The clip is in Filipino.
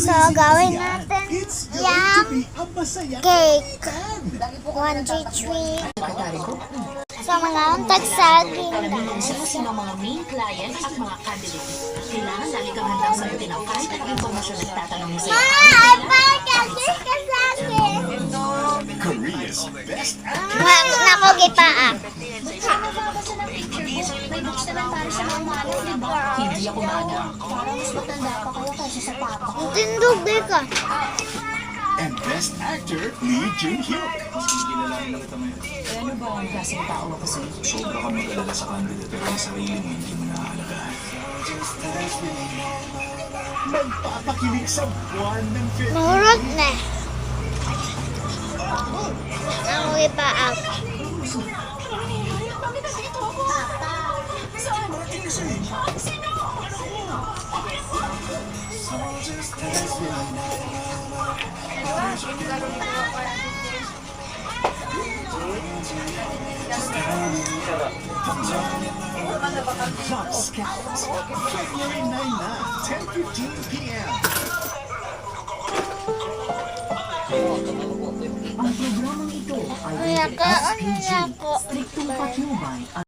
So, gawin natin yung cake. 1, 2, 3. So, mga untag saging. Sino mga main client at mga candidate. Kailangan lagi kang handang sagutin ang kahit anong impormasyon na itatanong sa iyo. Korea's best Nako, gipaak. May books naman para sa mga malas, di ba? Hindi ako maaga. Parang mas matanda pa kayo kaysa sa papa ko. Tindog, di ka. and best actor Lee Jun-hyuk. Ano ba ang klaseng tao ako sa'yo? Sobra kang mag-alala sa kandidatura ng sarili mo, hindi mo naaalagaan. Magpapakilig sa buwan ng February. Mahurot na. Nako, gipaak. Fox Scouts, February 9 na, 10:15 p.m. Ang programang ito ay Ay, ako, ano na ako? striktong patnubay at